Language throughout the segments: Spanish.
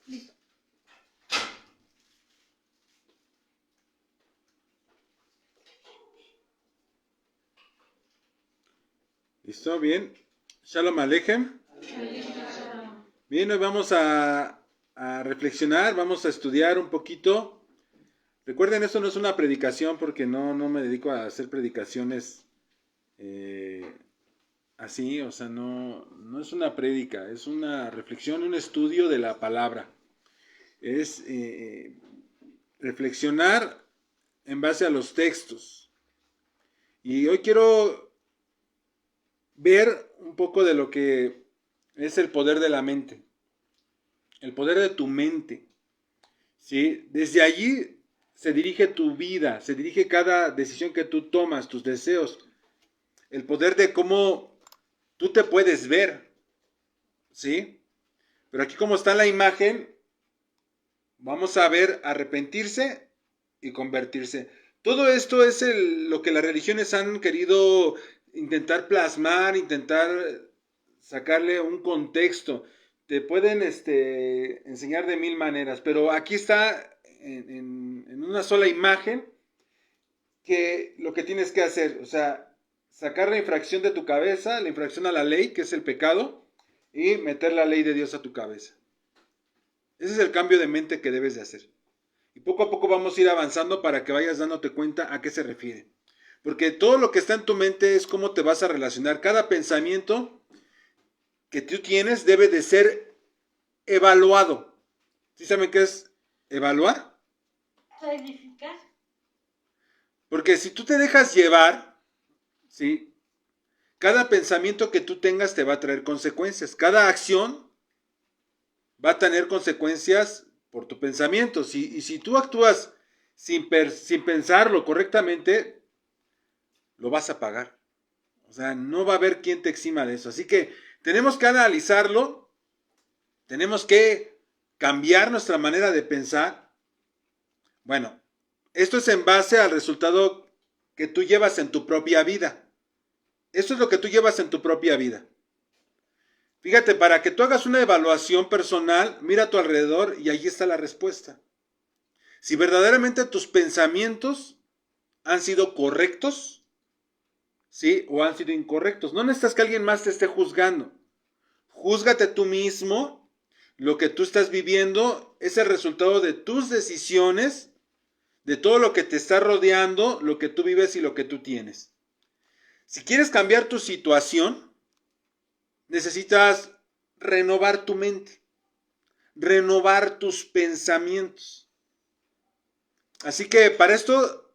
¿Listo? Bien. Shalom Aleichem. Bien, hoy vamos a reflexionar, vamos a estudiar un poquito. Recuerden, esto no es una predicación porque no me dedico a hacer predicaciones así, o sea, no es una prédica, es una reflexión, un estudio de la palabra. Es reflexionar en base a los textos. Y hoy quiero ver un poco de lo que es el poder de la mente, el poder de tu mente, ¿sí? Desde allí se dirige tu vida, se dirige cada decisión que tú tomas, tus deseos, el poder de cómo tú te puedes ver, ¿sí? Pero aquí como está la imagen, vamos a ver arrepentirse y convertirse. Todo esto es lo que las religiones han querido intentar plasmar, intentar sacarle un contexto. Te pueden enseñar de mil maneras, pero aquí está en una sola imagen que lo que tienes que hacer, o sea, sacar la infracción de tu cabeza, la infracción a la ley, que es el pecado, y meter la ley de Dios a tu cabeza. Ese es el cambio de mente que debes de hacer. Y poco a poco vamos a ir avanzando para que vayas dándote cuenta a qué se refiere. Porque todo lo que está en tu mente es cómo te vas a relacionar. Cada pensamiento que tú tienes debe de ser evaluado. ¿Sí saben qué es evaluar? Verificar. Porque si tú te dejas llevar, ¿sí? Cada pensamiento que tú tengas te va a traer consecuencias. Cada acción va a tener consecuencias por tu pensamiento. Y si tú actúas sin pensarlo correctamente, lo vas a pagar. O sea, no va a haber quien te exima de eso. Así que tenemos que analizarlo, tenemos que cambiar nuestra manera de pensar. Bueno, esto es en base al resultado que tú llevas en tu propia vida. Esto es lo que tú llevas en tu propia vida. Fíjate, para que tú hagas una evaluación personal, mira a tu alrededor y allí está la respuesta. Si verdaderamente tus pensamientos han sido correctos, ¿sí? O han sido incorrectos. No necesitas que alguien más te esté juzgando. Júzgate tú mismo. Lo que tú estás viviendo es el resultado de tus decisiones, de todo lo que te está rodeando, lo que tú vives y lo que tú tienes. Si quieres cambiar tu situación, necesitas renovar tu mente, renovar tus pensamientos. Así que para esto,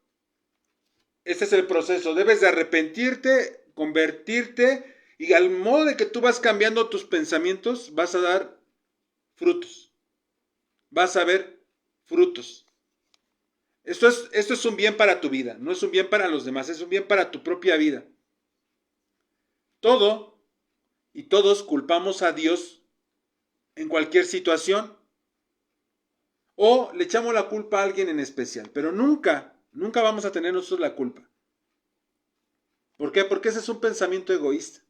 este es el proceso. Debes de arrepentirte, convertirte, y al modo de que tú vas cambiando tus pensamientos, vas a dar frutos. Vas a ver frutos. Esto es un bien para tu vida, no es un bien para los demás, es un bien para tu propia vida. Todo y todos culpamos a Dios en cualquier situación o le echamos la culpa a alguien en especial, pero nunca vamos a tener nosotros la culpa. ¿Por qué? Porque ese es un pensamiento egoísta.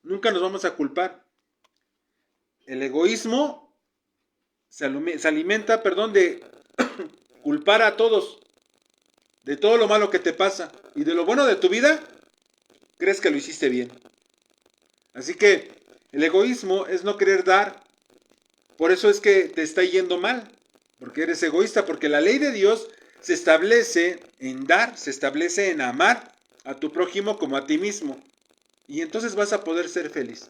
Nunca nos vamos a culpar. El egoísmo se alimenta, de culpar a todos de todo lo malo que te pasa y de lo bueno de tu vida, crees que lo hiciste bien. Así que el egoísmo es no querer dar. Por eso es que te está yendo mal, porque eres egoísta, porque la ley de Dios se establece en dar, se establece en amar a tu prójimo como a ti mismo. Y entonces vas a poder ser feliz.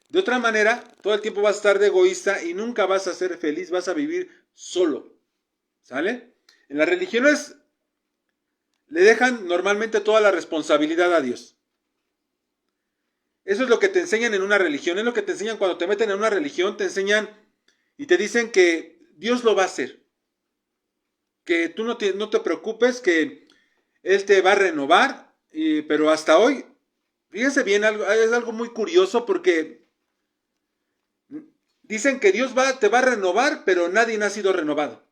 De otra manera, todo el tiempo vas a estar de egoísta y nunca vas a ser feliz, vas a vivir solo. ¿Sale? En las religiones le dejan normalmente toda la responsabilidad a Dios. Eso es lo que te enseñan en una religión, es lo que te enseñan cuando te meten en una religión, te enseñan y te dicen que Dios lo va a hacer. Que tú no te preocupes, que Él te va a renovar, pero hasta hoy, fíjense bien, es algo muy curioso porque dicen que Dios te va a renovar, pero nadie ha sido renovado.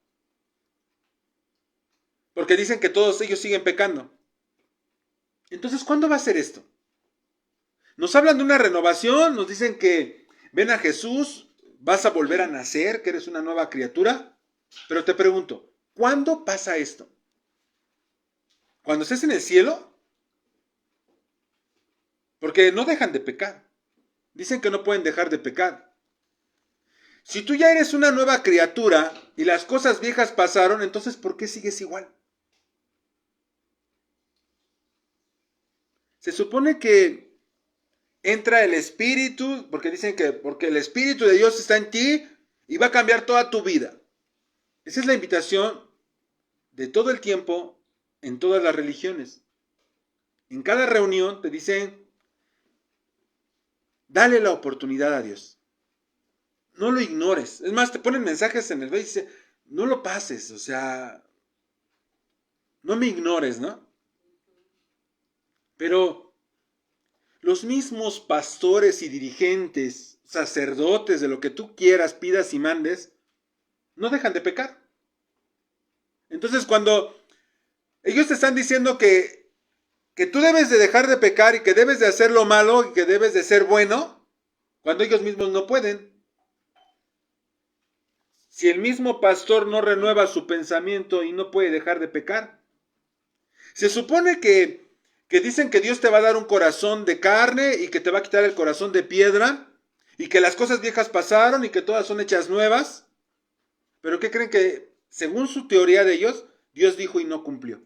Porque dicen que todos ellos siguen pecando. Entonces, ¿cuándo va a ser esto? Nos hablan de una renovación, nos dicen que ven a Jesús, vas a volver a nacer, que eres una nueva criatura. Pero te pregunto, ¿cuándo pasa esto? ¿Cuando estés en el cielo? Porque no dejan de pecar. Dicen que no pueden dejar de pecar. Si tú ya eres una nueva criatura y las cosas viejas pasaron, entonces ¿por qué sigues igual? Se supone que entra el Espíritu, porque dicen que porque el Espíritu de Dios está en ti y va a cambiar toda tu vida. Esa es la invitación de todo el tiempo en todas las religiones. En cada reunión te dicen, dale la oportunidad a Dios. No lo ignores. Es más, te ponen mensajes en el Facebook y dice, no lo pases, o sea, no me ignores, ¿no? Pero los mismos pastores y dirigentes, sacerdotes, de lo que tú quieras, pidas y mandes, no dejan de pecar. Entonces, cuando ellos te están diciendo que tú debes de dejar de pecar y que debes de hacer lo malo y que debes de ser bueno, cuando ellos mismos no pueden. Si el mismo pastor no renueva su pensamiento y no puede dejar de pecar. Se supone que dicen que Dios te va a dar un corazón de carne y que te va a quitar el corazón de piedra y que las cosas viejas pasaron y que todas son hechas nuevas. Pero ¿qué creen? Que según su teoría de ellos, Dios dijo y no cumplió.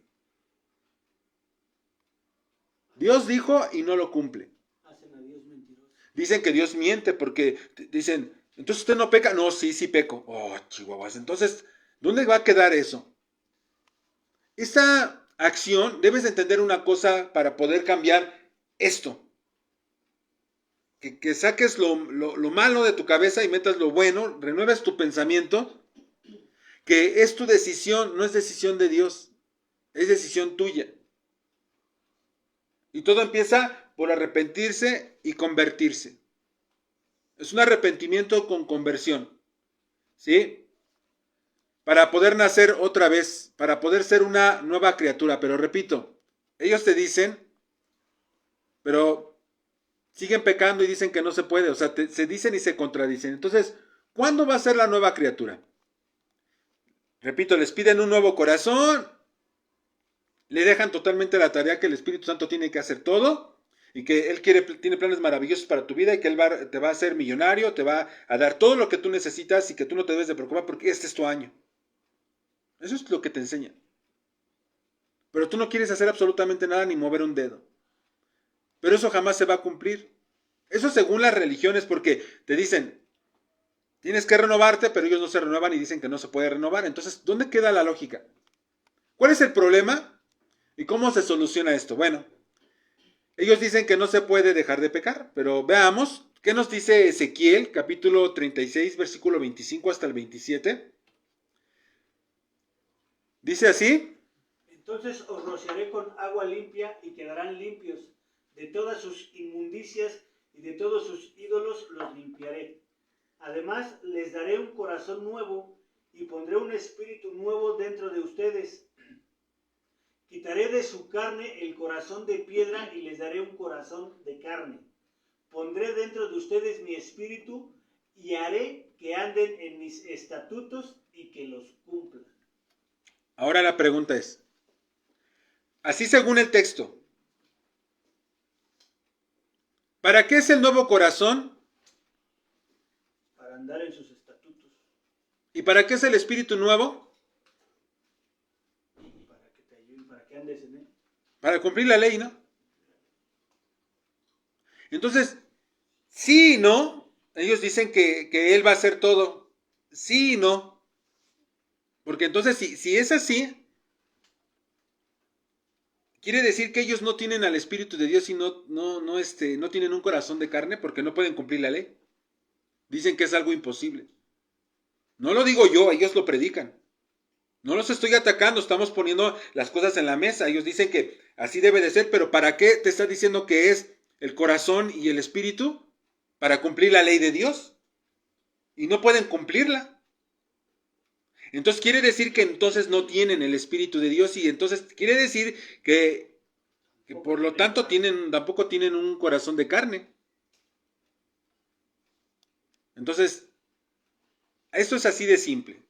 Dios dijo y no lo cumple. Hacen a Dios mentiroso. Dicen que Dios miente porque dicen, entonces usted no peca. No, sí peco. Oh, chihuahuas. Entonces, ¿dónde va a quedar eso? Esta acción, debes de entender una cosa para poder cambiar esto. Que saques lo malo de tu cabeza y metas lo bueno, renueves tu pensamiento, que es tu decisión, no es decisión de Dios, es decisión tuya. Y todo empieza por arrepentirse y convertirse. Es un arrepentimiento con conversión, ¿sí? Para poder nacer otra vez, para poder ser una nueva criatura. Pero repito, ellos te dicen, pero siguen pecando y dicen que no se puede. O sea, se dicen y se contradicen. Entonces, ¿cuándo va a ser la nueva criatura? Repito, les piden un nuevo corazón, le dejan totalmente la tarea que el Espíritu Santo tiene que hacer todo y que Él tiene planes maravillosos para tu vida y que Él te va a hacer millonario, te va a dar todo lo que tú necesitas y que tú no te debes de preocupar porque este es tu año. Eso es lo que te enseña. Pero tú no quieres hacer absolutamente nada ni mover un dedo. Pero eso jamás se va a cumplir. Eso según las religiones, porque te dicen, tienes que renovarte, pero ellos no se renuevan y dicen que no se puede renovar. Entonces, ¿dónde queda la lógica? ¿Cuál es el problema? ¿Y cómo se soluciona esto? Bueno, ellos dicen que no se puede dejar de pecar, pero veamos, ¿qué nos dice Ezequiel, capítulo 36, versículo 25 hasta el 27? Dice así. Entonces os rociaré con agua limpia y quedarán limpios. De todas sus inmundicias y de todos sus ídolos los limpiaré. Además les daré un corazón nuevo y pondré un espíritu nuevo dentro de ustedes. Quitaré de su carne el corazón de piedra y les daré un corazón de carne. Pondré dentro de ustedes mi espíritu y haré que anden en mis estatutos y que los cumplan. Ahora la pregunta es, así según el texto, ¿para qué es el nuevo corazón? Para andar en sus estatutos. ¿Y para qué es el espíritu nuevo? Y para que te ayuden, para que andes en él. Para cumplir la ley, ¿no? Entonces, sí y no. Ellos dicen que Él va a hacer todo. Sí y no. Porque entonces, si es así, quiere decir que ellos no tienen al Espíritu de Dios y no tienen un corazón de carne porque no pueden cumplir la ley. Dicen que es algo imposible. No lo digo yo, ellos lo predican. No los estoy atacando, estamos poniendo las cosas en la mesa. Ellos dicen que así debe de ser, pero ¿para qué te está diciendo que es el corazón y el espíritu? Para cumplir la ley de Dios. Y no pueden cumplirla. Entonces quiere decir que entonces no tienen el Espíritu de Dios y entonces quiere decir que por lo tanto tampoco tienen un corazón de carne. Entonces, Esto es así de simple.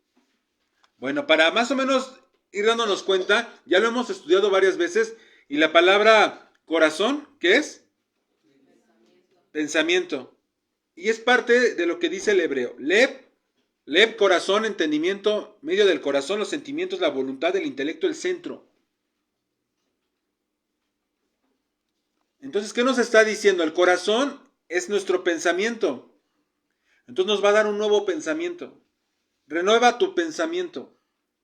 Bueno, para más o menos ir dándonos cuenta, ya lo hemos estudiado varias veces, y la palabra corazón, ¿qué es? Pensamiento. Y es parte de lo que dice el hebreo. Lev, corazón, entendimiento, medio del corazón, los sentimientos, la voluntad, el intelecto, el centro. Entonces, ¿qué nos está diciendo? El corazón es nuestro pensamiento. Entonces nos va a dar un nuevo pensamiento. Renueva tu pensamiento.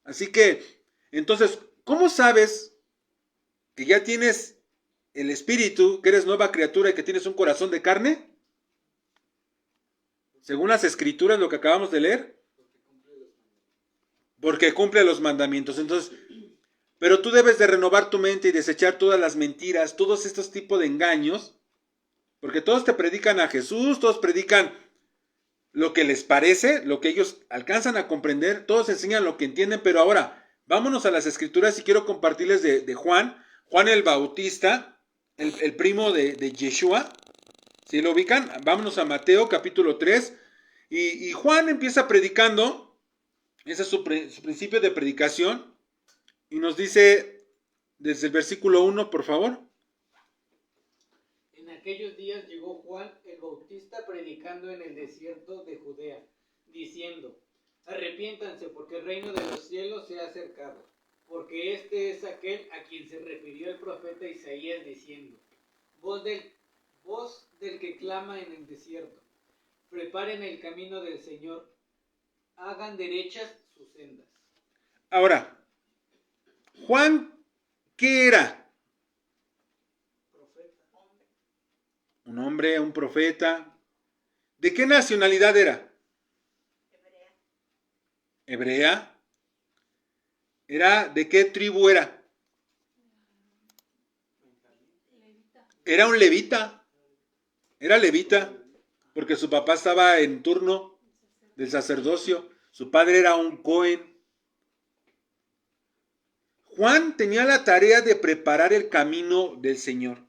Así que, entonces, ¿cómo sabes que ya tienes el espíritu, que eres nueva criatura y que tienes un corazón de carne? Según las escrituras, lo que acabamos de leer. Porque cumple los mandamientos. Entonces, pero tú debes de renovar tu mente y desechar todas las mentiras, todos estos tipos de engaños, porque todos te predican a Jesús, todos predican lo que les parece, lo que ellos alcanzan a comprender, todos enseñan lo que entienden, pero ahora vámonos a las escrituras y quiero compartirles de Juan el Bautista, el primo de Yeshua, ¿sí lo ubican? Vámonos a Mateo capítulo 3, y Juan empieza predicando, ese es su principio de predicación, y nos dice desde el versículo 1, por favor. En aquellos días llegó Juan el Bautista predicando en el desierto de Judea, diciendo: arrepiéntanse, porque el reino de los cielos se ha acercado. Porque este es aquel a quien se refirió el profeta Isaías, diciendo: voz del que clama en el desierto, preparen el camino del Señor, hagan derechas sus sendas. Ahora, Juan, ¿qué era? Un hombre, un profeta. ¿De qué nacionalidad era? Hebrea. ¿Era de qué tribu era? Era un levita. Era levita, porque su papá estaba en turno del sacerdocio. Su padre era un cohen. Juan tenía la tarea de preparar el camino del Señor.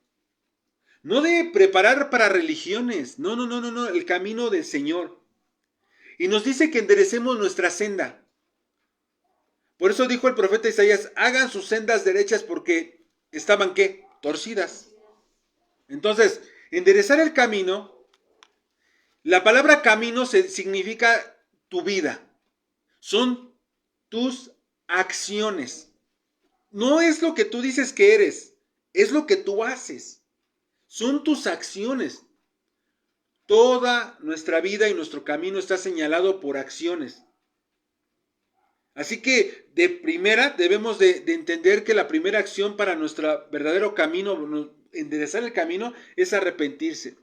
No de preparar para religiones. No, el camino del Señor. Y nos dice que enderecemos nuestra senda. Por eso dijo el profeta Isaías: hagan sus sendas derechas, porque estaban, ¿qué? Torcidas. Entonces, enderezar el camino, la palabra camino significa tu vida. Son tus acciones. No es lo que tú dices que eres, es lo que tú haces. Son tus acciones. Toda nuestra vida y nuestro camino está señalado por acciones. Así que de primera debemos de entender que la primera acción para nuestro verdadero camino, enderezar el camino, es arrepentirse.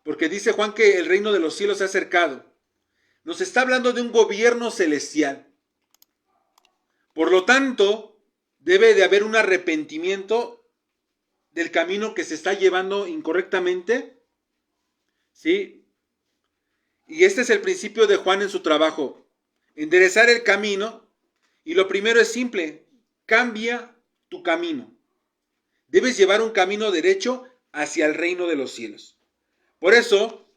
Porque dice Juan que el reino de los cielos se ha acercado. Nos está hablando de un gobierno celestial. Por lo tanto, debe de haber un arrepentimiento del camino que se está llevando incorrectamente. ¿Sí? Y este es el principio de Juan en su trabajo. Enderezar el camino. Y lo primero es simple: cambia tu camino. Debes llevar un camino derecho hacia el reino de los cielos. Por eso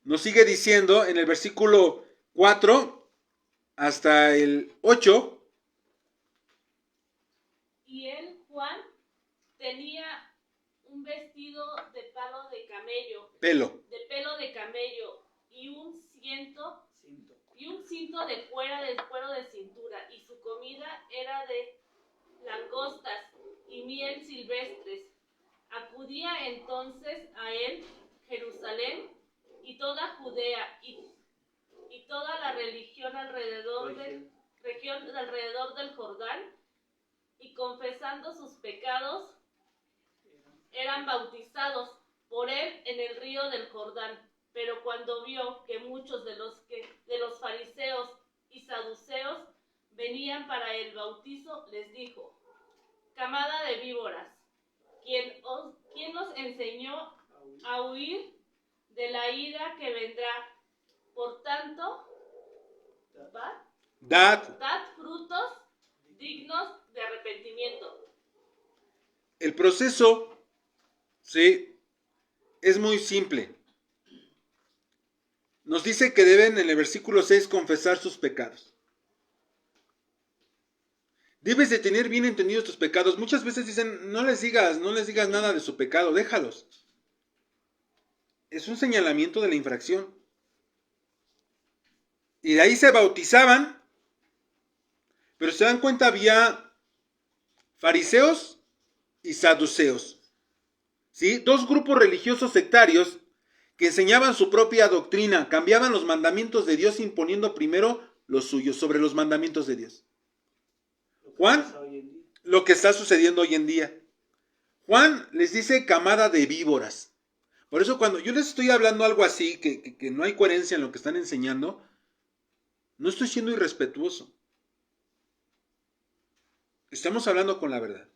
nos sigue diciendo en el versículo 4 hasta el 8. Y él, Juan, tenía un vestido de pelo de camello y un cinto de cuero de cintura, y su comida era de langostas y miel silvestres. Acudía entonces a él Jerusalén y toda Judea y toda la región alrededor del Jordán, y confesando sus pecados eran bautizados por él en el río del Jordán. Pero cuando vio que muchos de los fariseos y saduceos venían para el bautizo, les dijo: camada de víboras, ¿quién os enseñó a huir de la ira que vendrá? Por tanto, dad frutos dignos de arrepentimiento. El proceso, sí, es muy simple. nos dice que deben en el versículo 6 confesar sus pecados. Debes de tener bien entendidos tus pecados. Muchas veces dicen, no les digas nada de su pecado, déjalos. Es un señalamiento de la infracción. Y de ahí se bautizaban, pero se dan cuenta había fariseos y saduceos. ¿Sí? Dos grupos religiosos sectarios que enseñaban su propia doctrina, cambiaban los mandamientos de Dios imponiendo primero los suyos sobre los mandamientos de Dios. Juan, lo que está sucediendo hoy en día. Juan les dice camada de víboras. Por eso cuando yo les estoy hablando algo así, que no hay coherencia en lo que están enseñando, no estoy siendo irrespetuoso. Estamos hablando con la verdad.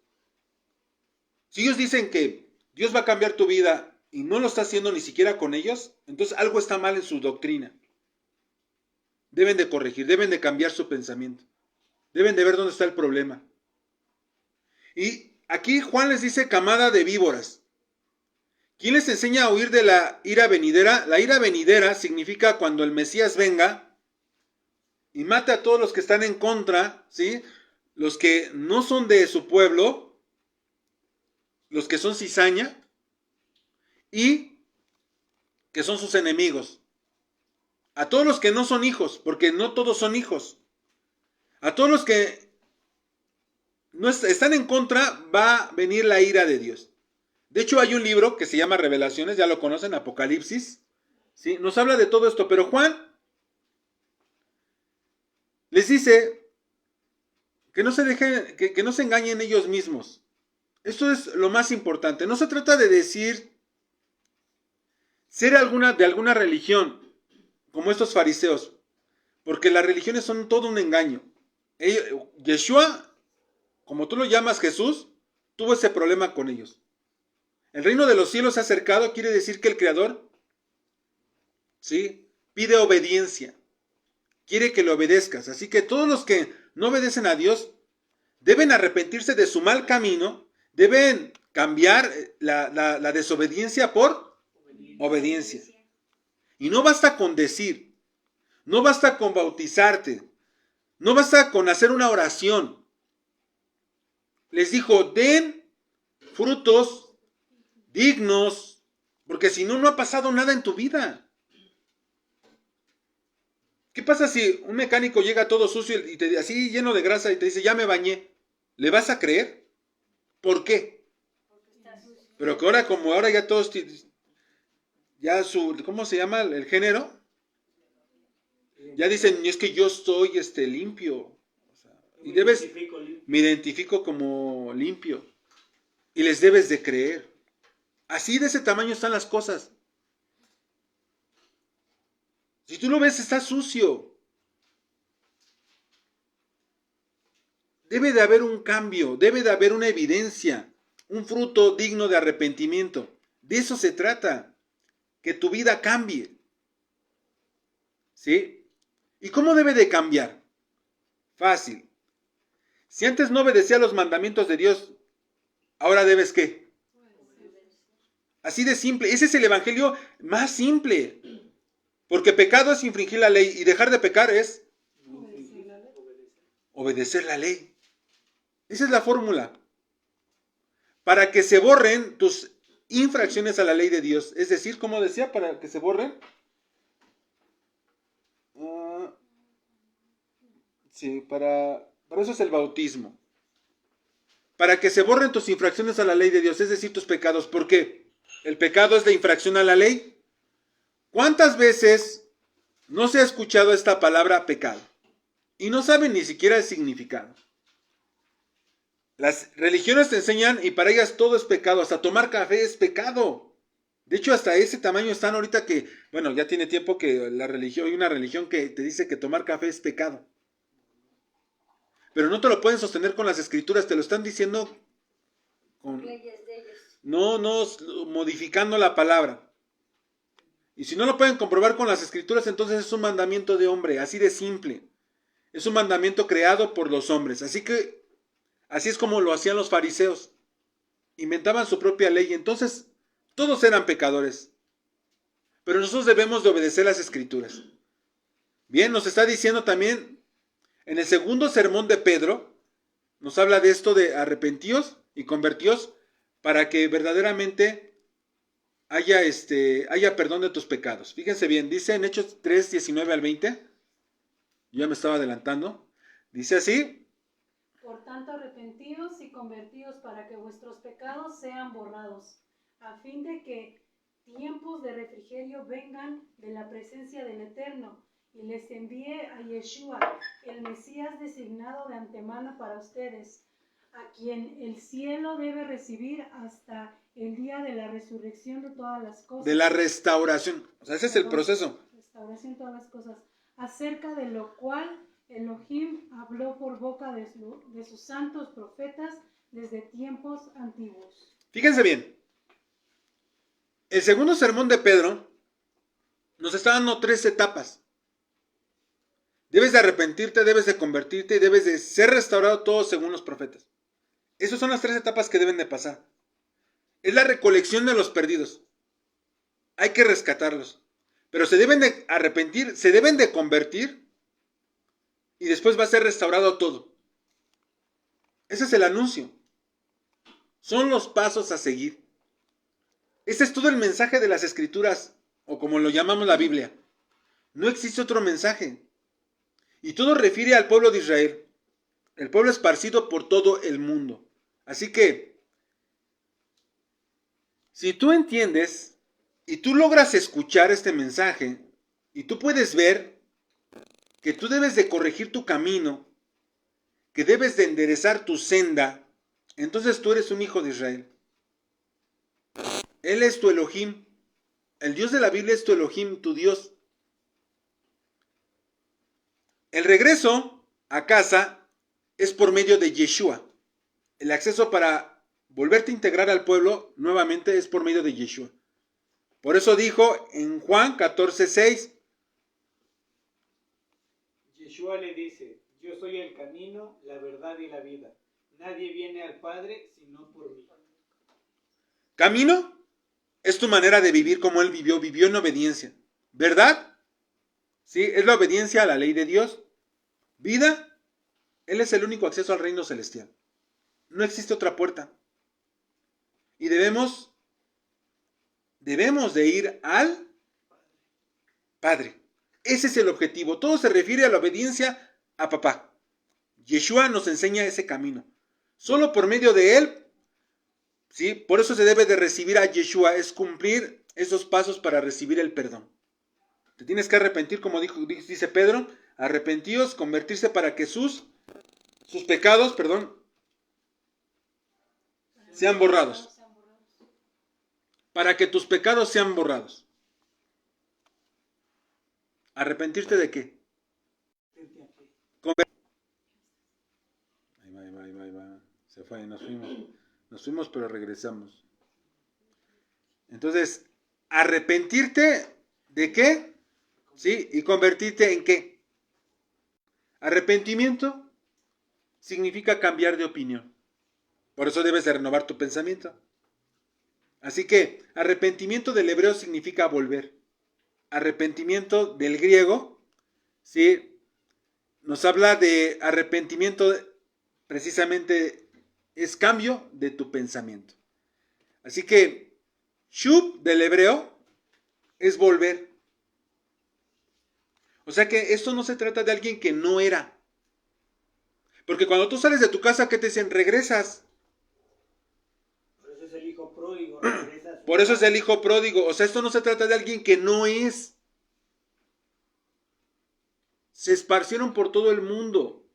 Si ellos dicen que Dios va a cambiar tu vida y no lo está haciendo ni siquiera con ellos, entonces algo está mal en su doctrina. Deben de corregir, deben de cambiar su pensamiento. Deben de ver dónde está el problema. Y aquí Juan les dice camada de víboras. ¿Quién les enseña a huir de la ira venidera? La ira venidera significa cuando el Mesías venga y mate a todos los que están en contra, ¿sí? Los que no son de su pueblo, los que son cizaña y que son sus enemigos. A todos los que no son hijos, porque no todos son hijos. A todos los que no están en contra va a venir la ira de Dios. De hecho hay un libro que se llama Revelaciones, ya lo conocen, Apocalipsis, ¿sí? Nos habla de todo esto, pero Juan les dice que no se dejen, que no se engañen ellos mismos. Esto es lo más importante. No se trata de decir ser de alguna religión, como estos fariseos, porque las religiones son todo un engaño. Yeshua, como tú lo llamas Jesús, tuvo ese problema con ellos. El reino de los cielos se ha acercado, quiere decir que el Creador, ¿sí?, pide obediencia. Quiere que le obedezcas. Así que todos los que no obedecen a Dios deben arrepentirse de su mal camino, deben cambiar la desobediencia por obediencia. Y no basta con decir, no basta con bautizarte, no basta con hacer una oración. Les dijo, den frutos dignos, porque si no, no ha pasado nada en tu vida. ¿Qué pasa si un mecánico llega todo sucio y así lleno de grasa y te dice, ya me bañé? ¿Le vas a creer? ¿Por qué? Pero que ahora, como ahora ya todos, ya ¿cómo se llama el género? Ya dicen, es que yo estoy limpio. O sea, y me identifico como limpio. Y les debes de creer. Así de ese tamaño están las cosas. Si tú lo ves, está sucio. Debe de haber un cambio, debe de haber una evidencia, un fruto digno de arrepentimiento. De eso se trata, que tu vida cambie. ¿Sí? ¿Y cómo debe de cambiar? Fácil. Si antes no obedecía los mandamientos de Dios, ahora debes ¿qué? Así de simple. Ese es el evangelio más simple. Porque pecado es infringir la ley y dejar de pecar es obedecer la ley. Esa es la fórmula. Para que se borren tus infracciones a la ley de Dios. Es decir, como decía, para que se borren. Sí, para eso es el bautismo. Para que se borren tus infracciones a la ley de Dios, es decir, tus pecados. ¿Por qué? El pecado es la infracción a la ley. ¿Cuántas veces no se ha escuchado esta palabra pecado? Y no saben ni siquiera el significado. Las religiones te enseñan y para ellas todo es pecado. Hasta tomar café es pecado. De hecho, hasta ese tamaño están ahorita que, bueno, ya tiene tiempo que hay una religión que te dice que tomar café es pecado. Pero no te lo pueden sostener con las escrituras, te lo están diciendo con leyes de ellos. No, modificando la palabra. Y si no lo pueden comprobar con las escrituras, entonces es un mandamiento de hombre, así de simple. Es un mandamiento creado por los hombres. Así es como lo hacían los fariseos. Inventaban su propia ley. Entonces, todos eran pecadores. pero nosotros debemos de obedecer las Escrituras. Bien, nos está diciendo también en el segundo sermón de Pedro, nos habla de esto de arrepentíos y convertíos para que verdaderamente haya perdón de tus pecados. Fíjense bien, dice en Hechos 3, 19 al 20, yo ya me estaba adelantando, dice así: Por tanto, arrepentíos y convertíos para que vuestros pecados sean borrados, a fin de que tiempos de refrigerio vengan de la presencia del Eterno, y les envíe a Yeshua, el Mesías designado de antemano para ustedes, a quien el cielo debe recibir hasta el día de la resurrección de todas las cosas. de la restauración. O sea, ese es el proceso. Restauración de todas las cosas, acerca de lo cual Elohim habló por boca de sus santos profetas desde tiempos antiguos. Fíjense bien, el segundo sermón de Pedro nos está dando 3 etapas. Debes de arrepentirte, debes de convertirte y debes de ser restaurado todo según los profetas. Esas son las 3 etapas que deben de pasar. Es la recolección de los perdidos. Hay que rescatarlos. Pero se deben de arrepentir, se deben de convertir y después va a ser restaurado todo. Ese es el anuncio. Son los pasos a seguir. Ese es todo el mensaje de las Escrituras, o como lo llamamos la Biblia. No existe otro mensaje. Y todo refiere al pueblo de Israel, el pueblo esparcido por todo el mundo. Así que, si tú entiendes y tú logras escuchar este mensaje, y tú puedes ver que tú debes de corregir tu camino, que debes de enderezar tu senda, entonces tú eres un hijo de Israel. Él es tu Elohim. El Dios de la Biblia es tu Elohim, tu Dios. El regreso a casa es por medio de Yeshua. El acceso para volverte a integrar al pueblo nuevamente es por medio de Yeshua. Por eso dijo en Juan 14:6. Yeshua le dice: yo soy el camino, la verdad y la vida. Nadie viene al Padre sino por mí. Camino es tu manera de vivir como Él vivió en obediencia. ¿Verdad? Sí, es la obediencia a la ley de Dios. Vida, Él es el único acceso al reino celestial. No existe otra puerta. Y debemos de ir al Padre. Ese es el objetivo. Todo se refiere a la obediencia a papá. Yeshua nos enseña ese camino. Solo por medio de Él, ¿sí? Por eso se debe de recibir a Yeshua, es cumplir esos pasos para recibir el perdón. Te tienes que arrepentir, como dice Pedro, arrepentíos, convertirse para que sus pecados, sean borrados. Para que tus pecados sean borrados. ¿Arrepentirte de qué? Ahí va. Se fue, nos fuimos, pero regresamos. Entonces, ¿arrepentirte de qué? ¿Sí? ¿Y convertirte en qué? Arrepentimiento significa cambiar de opinión. Por eso debes de renovar tu pensamiento. Así que arrepentimiento del hebreo significa volver. Arrepentimiento del griego, ¿sí? Nos habla de arrepentimiento, precisamente es cambio de tu pensamiento. Así que shub del hebreo es volver. O sea que esto no se trata de alguien que no era. Porque cuando tú sales de tu casa, ¿qué te dicen? Regresas. Por eso es el hijo pródigo. Regresa a su Por eso es casa. el hijo pródigo. O sea, esto no se trata de alguien que no es. Se esparcieron por todo el mundo.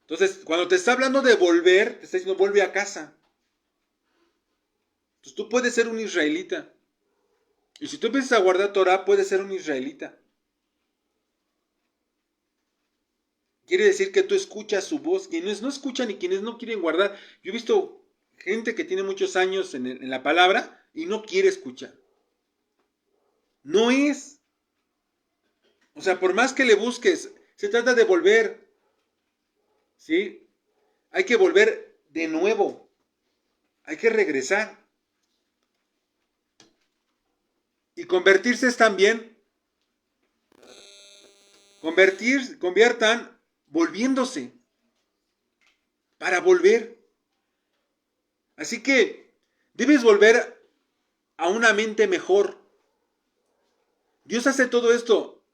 Entonces, cuando te está hablando de volver, te está diciendo, vuelve a casa. Entonces, tú puedes ser un israelita. Y si tú empiezas a guardar Torah, puedes ser un israelita. Quiere decir que tú escuchas su voz. Quienes no escuchan y quienes no quieren guardar. Yo he visto gente que tiene muchos años en la palabra y no quiere escuchar. No es. O sea, por más que le busques, se trata de volver. ¿Sí? Hay que volver de nuevo. Hay que regresar. Y convertirse es también conviertan volviéndose para volver. Así que debes volver a una mente mejor. Dios hace todo esto.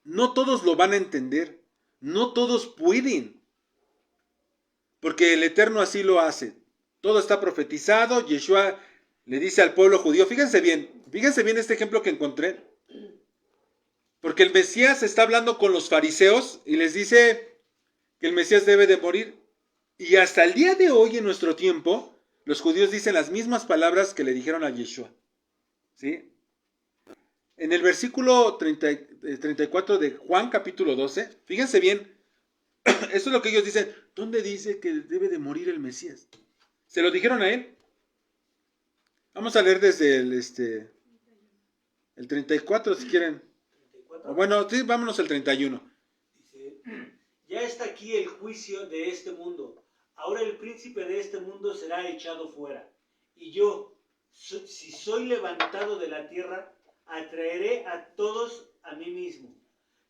No todos lo van a entender. No todos pueden. Porque el Eterno así lo hace. Todo está profetizado. Yeshua le dice al pueblo judío, fíjense bien este ejemplo que encontré. Porque el Mesías está hablando con los fariseos y les dice que el Mesías debe de morir. Y hasta el día de hoy, en nuestro tiempo, los judíos dicen las mismas palabras que le dijeron a Yeshua. ¿Sí? En el versículo 34 de Juan capítulo 12, fíjense bien, eso es lo que ellos dicen. ¿Dónde dice que debe de morir el Mesías? ¿Se lo dijeron a él? Vamos a leer desde el 34 si quieren. 34. O bueno, sí, vámonos al 31. Dice, ya está aquí el juicio de este mundo. Ahora el príncipe de este mundo será echado fuera. Y yo, si soy levantado de la tierra, atraeré a todos a mí mismo.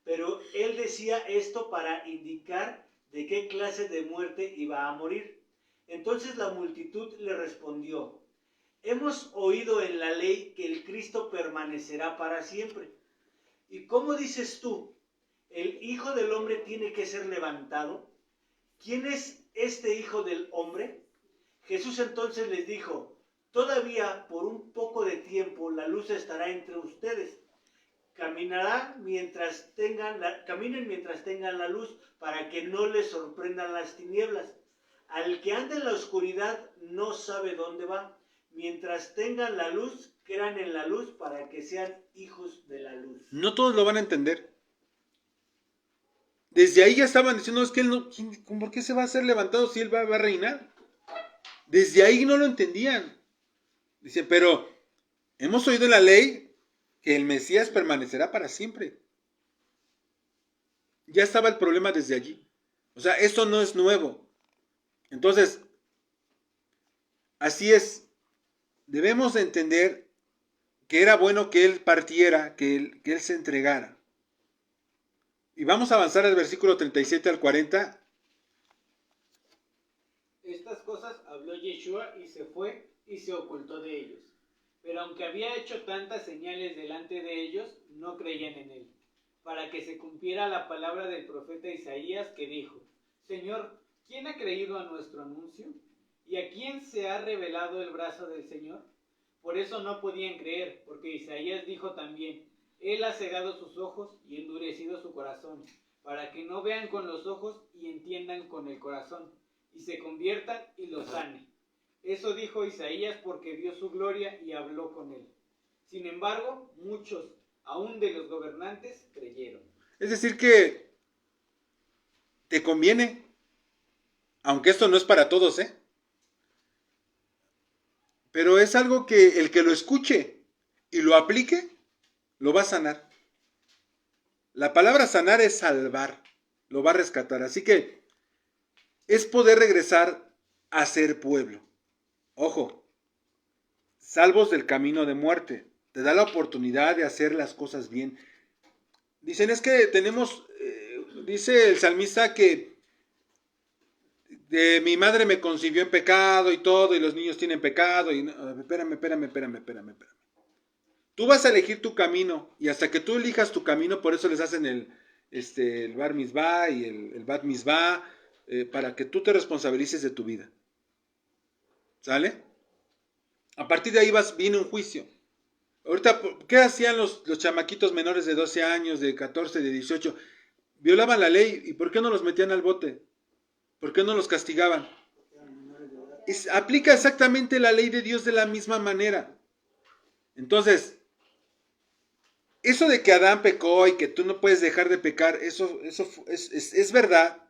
Pero él decía esto para indicar de qué clase de muerte iba a morir. Entonces la multitud le respondió, hemos oído en la ley que el Cristo permanecerá para siempre. ¿Y cómo dices tú? ¿El Hijo del Hombre tiene que ser levantado? ¿Quién es este Hijo del Hombre? Jesús entonces les dijo, todavía por un poco de tiempo la luz estará entre ustedes. Caminen mientras tengan la luz, para que no les sorprendan las tinieblas. Al que anda en la oscuridad no sabe dónde va. Mientras tengan la luz, crean en la luz para que sean hijos de la luz. No todos lo van a entender. Desde ahí ya estaban diciendo, es que él no, ¿por qué se va a ser levantado si él va a reinar? Desde ahí no lo entendían. Dicen, pero hemos oído en la ley que el Mesías permanecerá para siempre. Ya estaba el problema desde allí. O sea, esto no es nuevo. Entonces, así es. Debemos de entender que era bueno que él partiera, que él se entregara. Y vamos a avanzar al versículo 37 al 40. Estas cosas habló Yeshua y se fue y se ocultó de ellos. Pero aunque había hecho tantas señales delante de ellos, no creían en él, para que se cumpliera la palabra del profeta Isaías que dijo, Señor, ¿quién ha creído a nuestro anuncio? ¿Y a quién se ha revelado el brazo del Señor? Por eso no podían creer, porque Isaías dijo también, Él ha cegado sus ojos y endurecido su corazón, para que no vean con los ojos y entiendan con el corazón, y se conviertan y lo sane. Eso dijo Isaías porque vio su gloria y habló con él. Sin embargo, muchos, aún de los gobernantes, creyeron. Es decir que te conviene, aunque esto no es para todos, pero es algo que el que lo escuche y lo aplique, lo va a sanar. La palabra sanar es salvar, lo va a rescatar. Así que es poder regresar a ser pueblo. Ojo, salvos del camino de muerte. Te da la oportunidad de hacer las cosas bien. Dicen, es que tenemos, dice el salmista que mi madre me concibió en pecado y todo, y los niños tienen pecado. Y espérame. Tú vas a elegir tu camino, y hasta que tú elijas tu camino, por eso les hacen el bar mitzvah y el bat mitzvah, para que tú te responsabilices de tu vida. ¿Sale? A partir de ahí viene un juicio. Ahorita, ¿qué hacían los chamaquitos menores de 12 años, de 14, de 18? Violaban la ley, ¿y por qué no los metían al bote? ¿Por qué no los castigaban? Aplica exactamente la ley de Dios de la misma manera. Entonces, eso de que Adán pecó y que tú no puedes dejar de pecar, eso es verdad,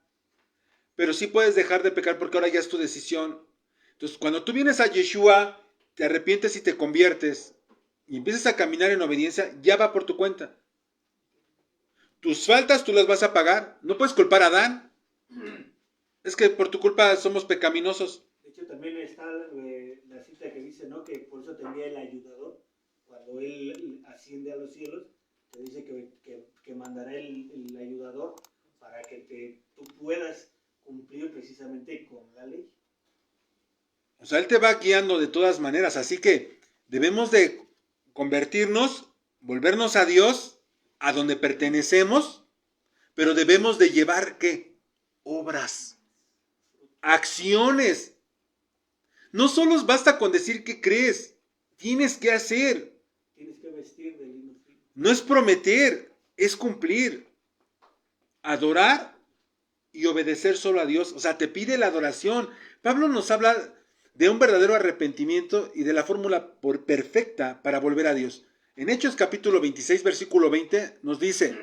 pero sí puedes dejar de pecar porque ahora ya es tu decisión. Entonces, cuando tú vienes a Yeshua, te arrepientes y te conviertes y empiezas a caminar en obediencia, ya va por tu cuenta. Tus faltas tú las vas a pagar. No puedes culpar a Adán. Es que por tu culpa somos pecaminosos. De hecho, también está la cita que dice, ¿no? Que por eso tendría el ayudador. Cuando cuando Él asciende a los cielos, te dice que mandará el ayudador para que tú puedas cumplir precisamente con la ley. O sea, Él te va guiando de todas maneras, así que debemos de convertirnos, volvernos a Dios, a donde pertenecemos, pero debemos de llevar, ¿qué? Obras, acciones. No solo basta con decir que crees, tienes que hacer. Tienes que vestir de lino fino. No es prometer, es cumplir. Adorar y obedecer solo a Dios. O sea, te pide la adoración. Pablo nos habla de un verdadero arrepentimiento y de la fórmula perfecta para volver a Dios. En Hechos capítulo 26, versículo 20, nos dice: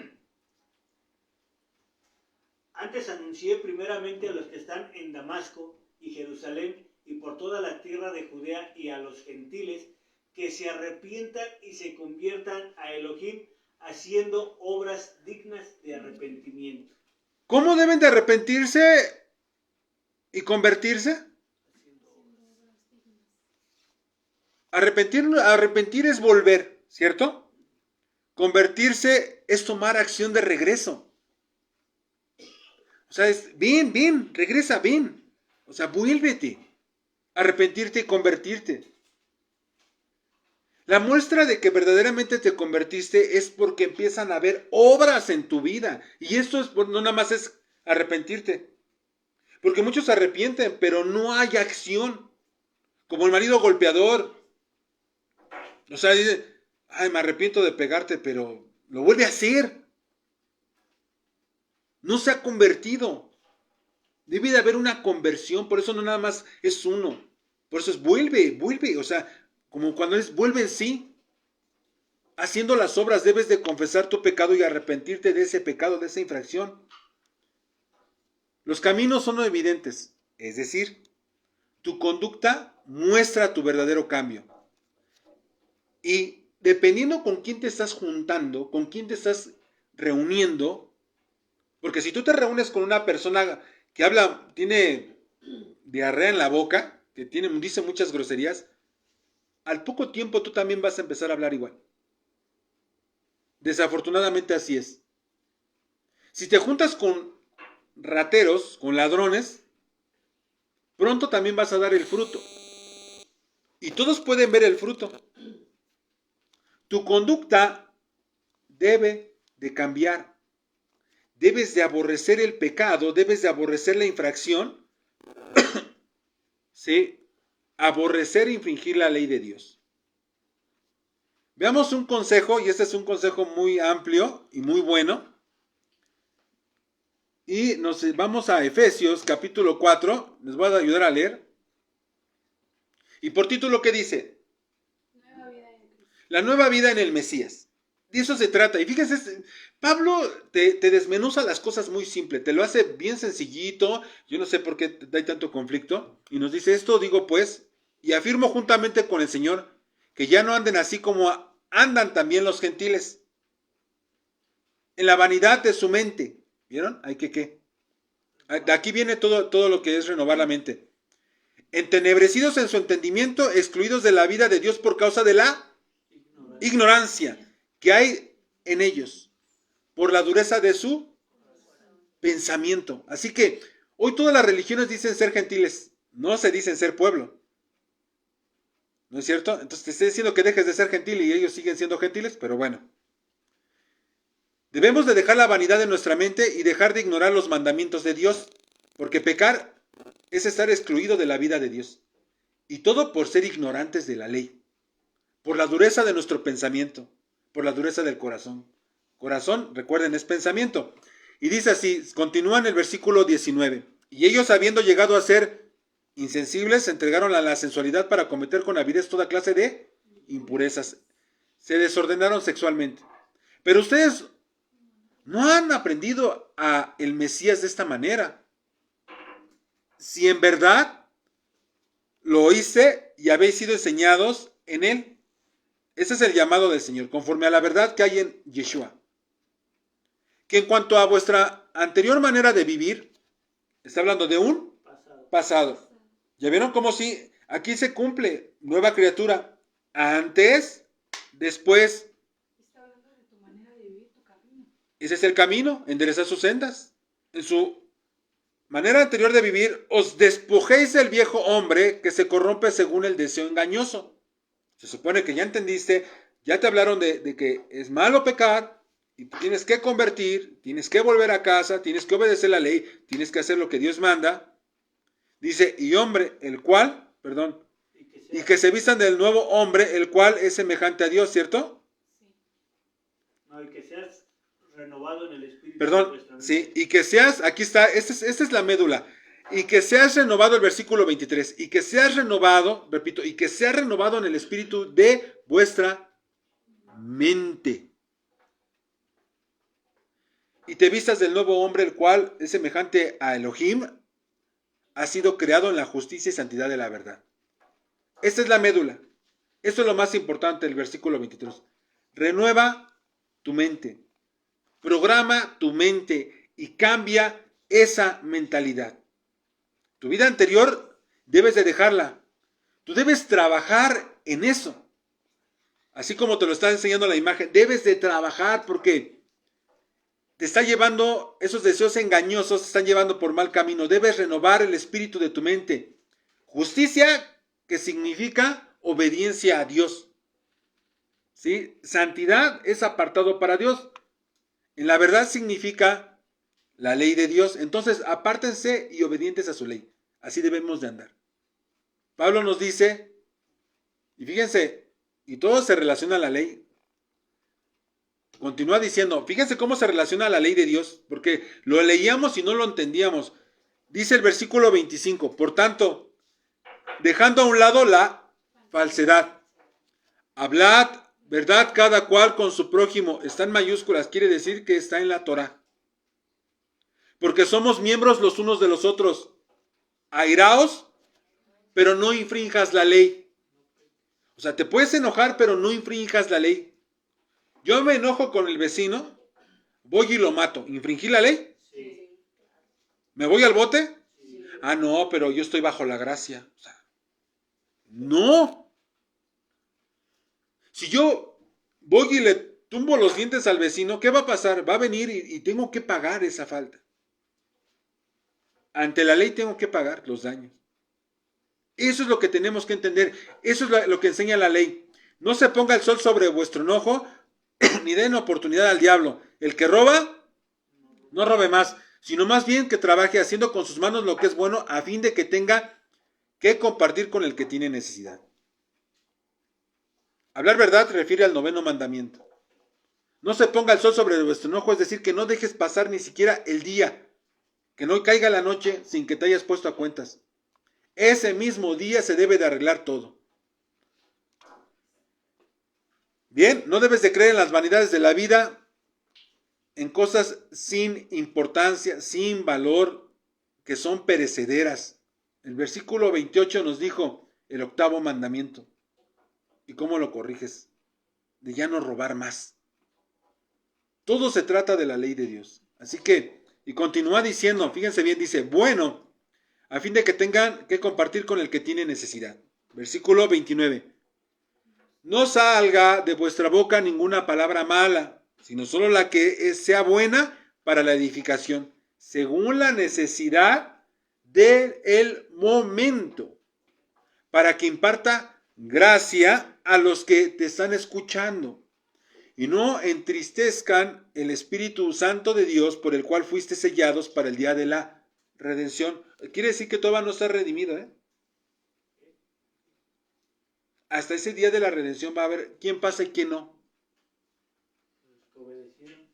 Antes anuncié primeramente a los que están en Damasco y Jerusalén y por toda la tierra de Judea y a los gentiles que se arrepientan y se conviertan a Elohim haciendo obras dignas de arrepentimiento. ¿Cómo deben de arrepentirse y convertirse? Arrepentir es volver, ¿cierto? Convertirse es tomar acción de regreso. O sea, es ven, regresa, ven. O sea, vuélvete. Arrepentirte y convertirte. La muestra de que verdaderamente te convertiste es porque empiezan a haber obras en tu vida. Y esto es, no nada más es arrepentirte. Porque muchos se arrepienten, pero no hay acción. Como el marido golpeador. O sea, dice, ay, me arrepiento de pegarte, pero lo vuelve a hacer. No se ha convertido. Debe de haber una conversión, por eso no nada más es uno. Por eso es vuelve. O sea, como cuando es vuelve en sí. Haciendo las obras debes de confesar tu pecado y arrepentirte de ese pecado, de esa infracción. Los caminos son evidentes, es decir, tu conducta muestra tu verdadero cambio. Y dependiendo con quién te estás juntando, con quién te estás reuniendo, porque si tú te reúnes con una persona que habla, tiene diarrea en la boca, que dice muchas groserías, al poco tiempo tú también vas a empezar a hablar igual. Desafortunadamente así es. Si te juntas con rateros, con ladrones, pronto también vas a dar el fruto. Y todos pueden ver el fruto. Tu conducta debe de cambiar. Debes de aborrecer el pecado, debes de aborrecer la infracción. ¿Sí? Aborrecer e infringir la ley de Dios. Veamos un consejo, y este es un consejo muy amplio y muy bueno. Y nos vamos a Efesios capítulo 4, les voy a ayudar a leer. Y por título, ¿qué dice? La nueva vida en el Mesías. De eso se trata. Y fíjense, Pablo te desmenuza las cosas muy simple, te lo hace bien sencillito. Yo no sé por qué hay tanto conflicto. Y nos dice esto, digo pues, y afirmo juntamente con el Señor, que ya no anden así como andan también los gentiles, en la vanidad de su mente. ¿Vieron? Hay que ¿qué? De aquí viene todo lo que es renovar la mente. Entenebrecidos en su entendimiento, excluidos de la vida de Dios por causa de la ignorancia que hay en ellos, por la dureza de su pensamiento. Así que hoy todas las religiones dicen ser gentiles, no se dicen ser pueblo. ¿No es cierto? Entonces te estoy diciendo que dejes de ser gentil y ellos siguen siendo gentiles, pero bueno. Debemos de dejar la vanidad de nuestra mente y dejar de ignorar los mandamientos de Dios, porque pecar es estar excluido de la vida de Dios. Y todo por ser ignorantes de la ley, por la dureza de nuestro pensamiento, por la dureza del corazón. Corazón, recuerden, es pensamiento. Y dice así, continúa en el versículo 19. Y ellos, habiendo llegado a ser insensibles, se entregaron a la sensualidad para cometer con avidez toda clase de impurezas. Se desordenaron sexualmente. Pero ustedes no han aprendido a el Mesías de esta manera. Si en verdad lo oíste y habéis sido enseñados en él. Ese es el llamado del Señor, conforme a la verdad que hay en Yeshua. Que en cuanto a vuestra anterior manera de vivir, está hablando de un pasado. ¿Ya vieron cómo si aquí se cumple? Nueva criatura. Antes Después, Está hablando de tu manera de vivir tu camino. ese es el camino, enderezar sus sendas. En su manera anterior de vivir, os despojéis del viejo hombre que se corrompe según el deseo engañoso. Se supone que ya entendiste, ya te hablaron de que es malo pecar y tienes que convertir, tienes que volver a casa, tienes que obedecer la ley, tienes que hacer lo que Dios manda. Dice, y hombre, el cual, perdón, y que se vistan del nuevo hombre, el cual es semejante a Dios, ¿cierto? Sí. No, y que seas renovado en el espíritu. de Perdón, vuestra mente. sí, y que seas, aquí está, esta es la médula, y que seas renovado, el versículo 23, y que seas renovado, repito, y que seas renovado en el espíritu de vuestra mente. Y te vistas del nuevo hombre, el cual es semejante a Elohim, ha sido creado en la justicia y santidad de la verdad. Esta es la médula. Esto es lo más importante del versículo 23. Renueva tu mente. Programa tu mente y cambia esa mentalidad. Tu vida anterior debes de dejarla. Tú debes trabajar en eso. Así como te lo está enseñando la imagen, debes de trabajar porque te está llevando, esos deseos engañosos te están llevando por mal camino. Debes renovar el espíritu de tu mente. Justicia, que significa obediencia a Dios. ¿Sí? Santidad es apartado para Dios. En la verdad significa la ley de Dios. Entonces, apártense y obedientes a su ley. Así debemos de andar. Pablo nos dice, y fíjense, y todo se relaciona a la ley. Continúa diciendo, fíjense cómo se relaciona a la ley de Dios, porque lo leíamos y no lo entendíamos. Dice el versículo 25, por tanto, dejando a un lado la falsedad, hablad verdad cada cual con su prójimo. Está en mayúsculas, quiere decir que está en la Torah. Porque somos miembros los unos de los otros. Airaos, pero no infrinjas la ley. O sea, te puedes enojar, pero no infrinjas la ley. Yo me enojo con el vecino, voy y lo mato. ¿Infringí la ley? Sí. ¿Me voy al bote? Sí. Ah, no, pero yo estoy bajo la gracia. O sea, no. Si yo voy y le tumbo los dientes al vecino, ¿qué va a pasar? Va a venir y tengo que pagar esa falta. Ante la ley tengo que pagar los daños. Eso es lo que tenemos que entender. Eso es lo que enseña la ley. No se ponga el sol sobre vuestro enojo, ni den oportunidad al diablo. El que roba, no robe más, sino más bien que trabaje haciendo con sus manos lo que es bueno, a fin de que tenga que compartir con el que tiene necesidad. Hablar verdad refiere al 9º mandamiento. No se ponga el sol sobre vuestro enojo, es decir, que no dejes pasar ni siquiera el día, que no caiga la noche sin que te hayas puesto a cuentas. Ese mismo día se debe de arreglar todo. Bien, no debes de creer en las vanidades de la vida, en cosas sin importancia, sin valor, que son perecederas. El versículo 28 nos dijo el 8º mandamiento. ¿Y cómo lo corriges? De ya no robar más. Todo se trata de la ley de Dios. Así que, y continúa diciendo, fíjense bien, dice, bueno, a fin de que tengan que compartir con el que tiene necesidad. Versículo 29. No salga de vuestra boca ninguna palabra mala, sino solo la que sea buena para la edificación, según la necesidad del momento, para que imparta gracia a los que te están escuchando, y no entristezcan el Espíritu Santo de Dios, por el cual fuiste sellados para el día de la redención. Quiere decir que todavía no está redimido, ¿eh? Hasta ese día de la redención va a haber quién pasa y quién no.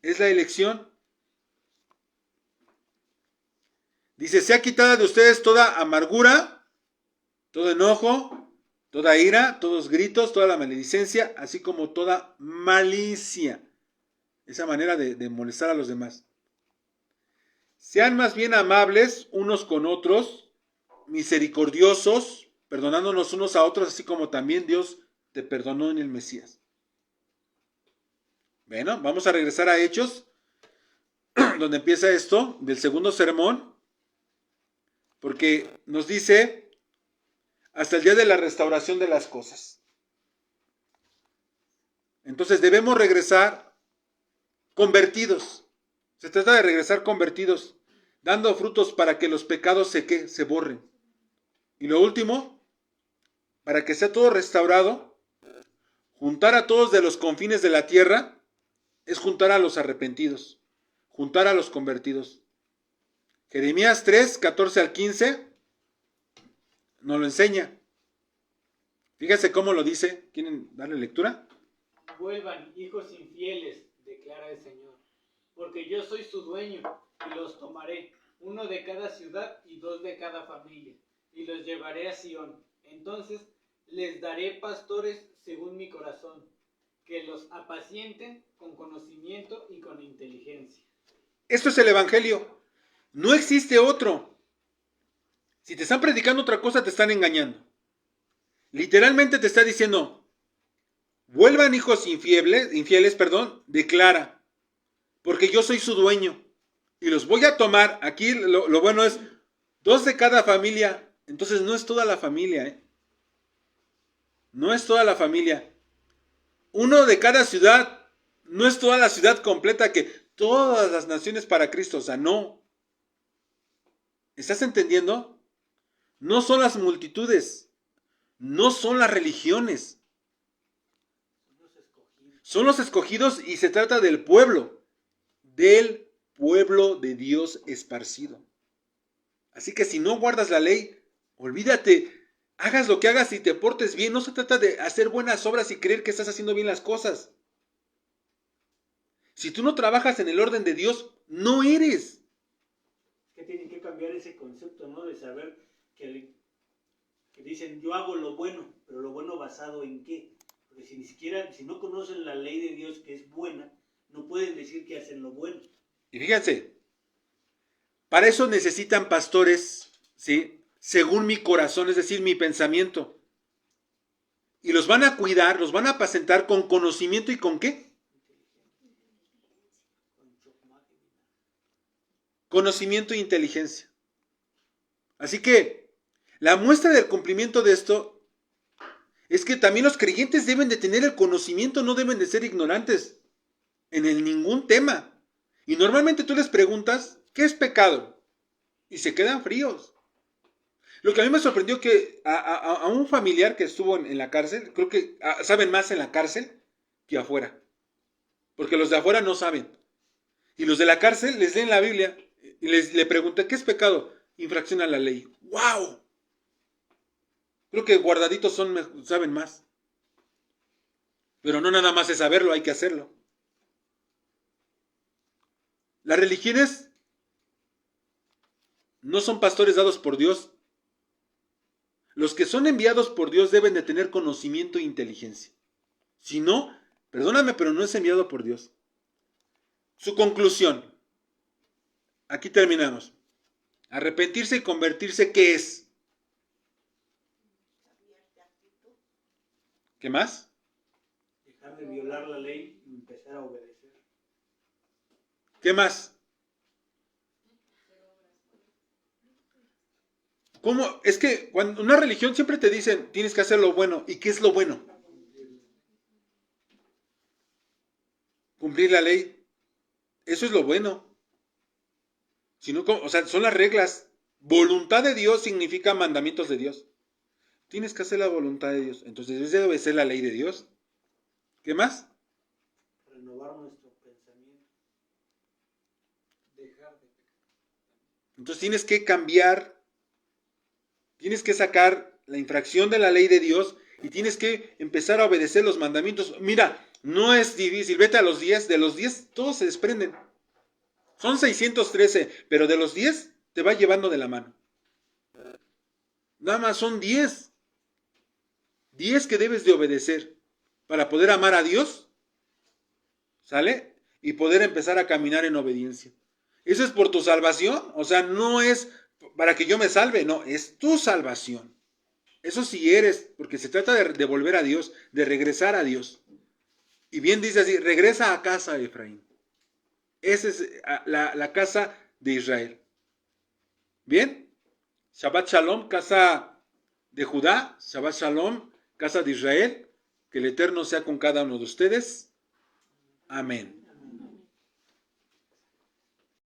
Es la elección. Dice, sea quitada de ustedes toda amargura, todo enojo, toda ira, todos gritos, toda la maledicencia, así como toda malicia. Esa manera de molestar a los demás. Sean más bien amables unos con otros, misericordiosos, perdonándonos unos a otros, así como también Dios te perdonó en el Mesías. Bueno, vamos a regresar a Hechos, donde empieza esto, del segundo sermón, porque nos dice, hasta el día de la restauración de las cosas. Entonces debemos regresar convertidos. Se trata de regresar convertidos, dando frutos para que los pecados se borren. Y lo último, para que sea todo restaurado, juntar a todos de los confines de la tierra es juntar a los arrepentidos, juntar a los convertidos. Jeremías 3, 14 al 15 nos lo enseña. Fíjense cómo lo dice. ¿Quieren darle lectura? Vuelvan, hijos infieles, declara el Señor, porque yo soy su dueño, y los tomaré, uno de cada ciudad y 2 de cada familia, y los llevaré a Sión. Entonces les daré pastores según mi corazón, que los apacienten con conocimiento y con inteligencia. Esto es el Evangelio. No existe otro. Si te están predicando otra cosa, te están engañando. Literalmente te está diciendo, vuelvan hijos infieles, declara, porque yo soy su dueño y los voy a tomar. Aquí lo bueno es 2 de cada familia. Entonces no es toda la familia, ¿eh? No es toda la familia. 1 de cada ciudad. No es toda la ciudad completa, que todas las naciones para Cristo. O sea, no. ¿Estás entendiendo? No son las multitudes. No son las religiones. Son los escogidos y se trata del pueblo de Dios esparcido. Así que si no guardas la ley, olvídate. Hagas lo que hagas y te portes bien. No se trata de hacer buenas obras y creer que estás haciendo bien las cosas. Si tú no trabajas en el orden de Dios, no eres. Que tienen que cambiar ese concepto, ¿no? De saber que dicen, yo hago lo bueno, pero lo bueno basado en qué. Porque si no conocen la ley de Dios, que es buena, no pueden decir que hacen lo bueno. Y fíjense, para eso necesitan pastores, ¿sí? Según mi corazón, es decir, mi pensamiento. Y los van a cuidar, los van a apacentar con conocimiento y con qué. Conocimiento e inteligencia. Así que la muestra del cumplimiento de esto es que también los creyentes deben de tener el conocimiento, no deben de ser ignorantes en ningún tema. Y normalmente tú les preguntas, ¿qué es pecado? Y se quedan fríos. Lo que a mí me sorprendió que a un familiar que estuvo en la cárcel, creo que saben más en la cárcel que afuera. Porque los de afuera no saben. Y los de la cárcel les leen la Biblia y le pregunté, ¿qué es pecado? Infracción a la ley. ¡Wow! Creo que guardaditos saben más. Pero no nada más es saberlo, hay que hacerlo. Las religiones no son pastores dados por Dios. Los que son enviados por Dios deben de tener conocimiento e inteligencia. Si no, perdóname, pero no es enviado por Dios. Su conclusión. Aquí terminamos. Arrepentirse y convertirse, ¿qué es? ¿Qué más? Dejar de violar la ley y empezar a obedecer. ¿Qué más? ¿Cómo? Es que cuando una religión siempre te dicen, tienes que hacer lo bueno. ¿Y qué es lo bueno? Cumplir la ley. Eso es lo bueno. Si no, o sea, son las reglas. Voluntad de Dios significa mandamientos de Dios. Tienes que hacer la voluntad de Dios. Entonces debes de obedecer la ley de Dios. ¿Qué más? Renovar nuestro pensamiento. Dejar de pecar. Entonces tienes que cambiar. Tienes que sacar la infracción de la ley de Dios y tienes que empezar a obedecer los mandamientos. Mira, no es difícil. Vete a los 10. De los 10 todos se desprenden. Son 613, pero de los 10 te va llevando de la mano. Nada más son 10. 10 que debes de obedecer para poder amar a Dios. ¿Sale? Y poder empezar a caminar en obediencia. Eso es por tu salvación. O sea, no es para que yo me salve. No, es tu salvación. Eso sí eres, porque se trata de volver a Dios, de regresar a Dios. Y bien dice así, regresa a casa, Efraín. Esa es la casa de Israel. ¿Bien? Shabbat Shalom, casa de Judá. Shabbat Shalom, casa de Israel. Que el Eterno sea con cada uno de ustedes. Amén.